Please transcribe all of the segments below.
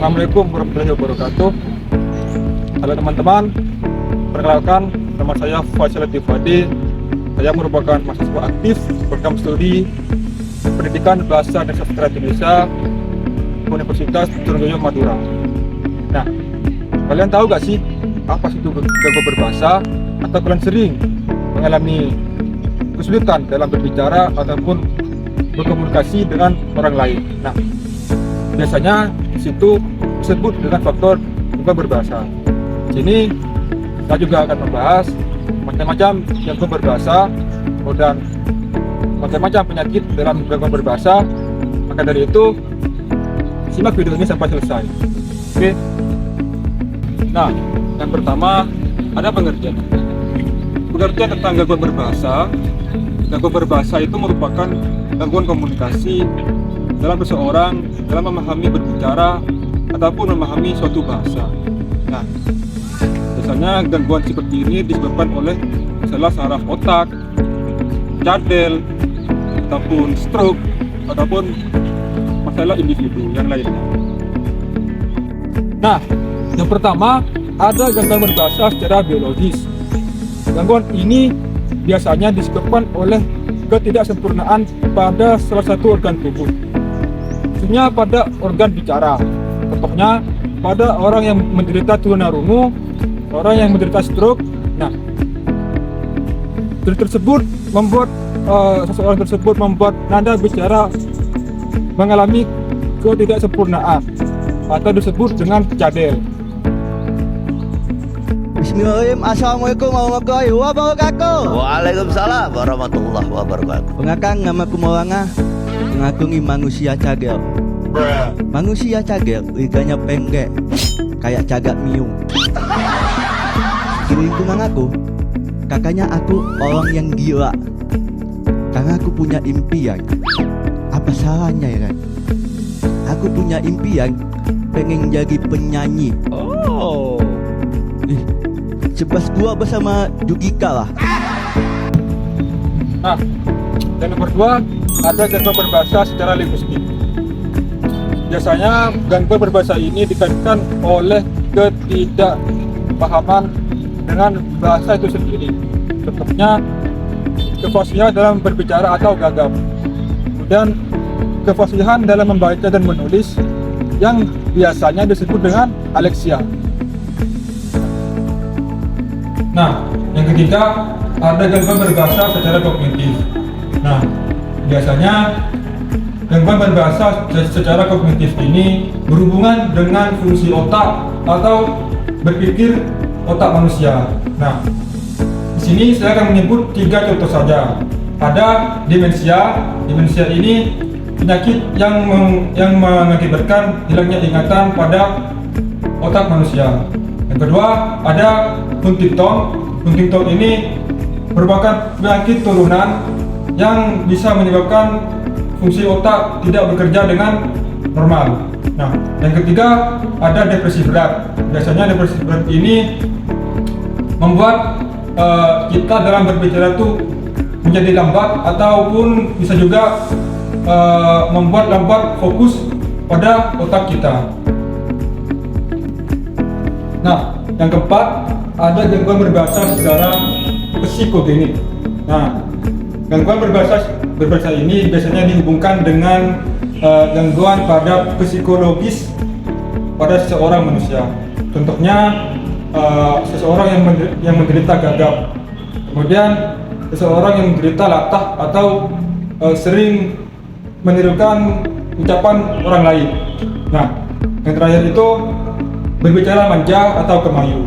Assalamualaikum warahmatullahi wabarakatuh. Halo teman-teman, perkenalkan nama saya Faisal Latif Fadi. Saya merupakan mahasiswa aktif program studi Pendidikan Bahasa dan Sastra Indonesia Universitas Trunojoyo Madura. Nah, kalian tahu gak sih apa sih itu gangguan berbahasa? Atau kalian sering mengalami kesulitan dalam berbicara ataupun berkomunikasi dengan orang lain? Nah, biasanya situ disebut dengan faktor gangguan berbahasa. Di sini kita juga akan membahas macam-macam gangguan berbahasa dan macam-macam penyakit dalam gangguan berbahasa. Maka dari itu, simak video ini sampai selesai. Oke. Nah, yang pertama ada pengertian. Pengertian tentang gangguan berbahasa. Gangguan berbahasa itu merupakan gangguan komunikasi dalam seseorang dalam memahami berbicara ataupun memahami suatu bahasa. Nah, biasanya gangguan seperti ini disebabkan oleh masalah saraf otak, cadel, ataupun stroke, ataupun masalah individu yang lainnya. Nah, yang pertama ada gangguan berbahasa secara biologis. Gangguan ini biasanya disebabkan oleh ketidaksempurnaan pada salah satu organ tubuh, khususnya pada organ bicara. Contohnya pada orang yang menderita tunarungu, orang yang menderita stroke. Nah, tersebut membuat seseorang tersebut membuat nada bicara mengalami ketidaksempurnaan atau disebut dengan cadel. Bismillahirrahmanirrahim. Assalamualaikum warahmatullahi wabarakatuh. Waalaikumsalam warahmatullahi wabarakatuh. Pengakan nama kumawanga mengakungi manusia cagel. Manusia cagel liganya pendek kayak cagak miung. Di lingkungan aku, kakaknya aku orang yang gila. Karena aku punya impian. Apa salahnya ya kan? Aku punya impian pengen jadi penyanyi. Oh. Sebas gua bersama Jugika lah. Nah, dan nomor dua ada gangguan berbahasa secara linguistik. Biasanya gangguan berbahasa ini dikaitkan oleh ketidakpahaman dengan bahasa itu sendiri. Contohnya kefasihan dalam berbicara atau gagap, kemudian kefasihan dalam membaca dan menulis yang biasanya disebut dengan aleksia. Nah, yang ketiga ada gangguan berbahasa secara kognitif. Nah, biasanya gangguan berbahasa secara kognitif ini berhubungan dengan fungsi otak atau berpikir otak manusia. Nah, di sini saya akan menyebut 3 contoh saja. Ada demensia. Demensia ini penyakit yang mengakibatkan hilangnya ingatan pada otak manusia. Yang kedua ada Huntington. Huntington ini merupakan penyakit turunan yang bisa menyebabkan fungsi otak tidak bekerja dengan normal. Nah, yang ketiga ada depresi berat. Biasanya depresi berat ini membuat kita dalam berbicara itu menjadi lambat ataupun bisa juga membuat lambat fokus pada otak kita. Nah, yang keempat ada gangguan berbahasa secara psikogenik. Nah, gangguan berbahasa ini biasanya dihubungkan dengan gangguan pada psikologis pada seseorang manusia. Contohnya seseorang yang menderita gagap, kemudian seseorang yang menderita latah atau sering menirukan ucapan orang lain. Nah, yang terakhir itu berbicara manja atau kemayu.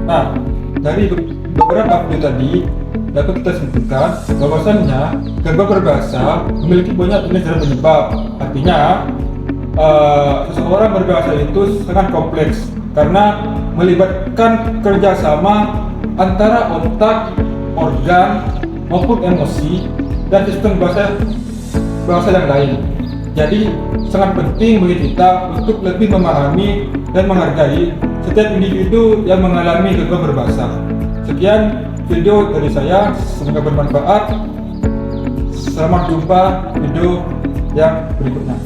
Nah, dari beberapa video tadi dapat kita simpulkan bahwasannya gangguan berbahasa memiliki banyak jenis dan penyebab. Artinya seseorang berbahasa itu sangat kompleks karena melibatkan kerjasama antara otak, organ maupun emosi dan sistem bahasa yang lain. Jadi sangat penting bagi kita untuk lebih memahami dan menghargai setiap individu yang mengalami gangguan berbahasa. Sekian video dari saya, semoga bermanfaat. Selamat jumpa video yang berikutnya.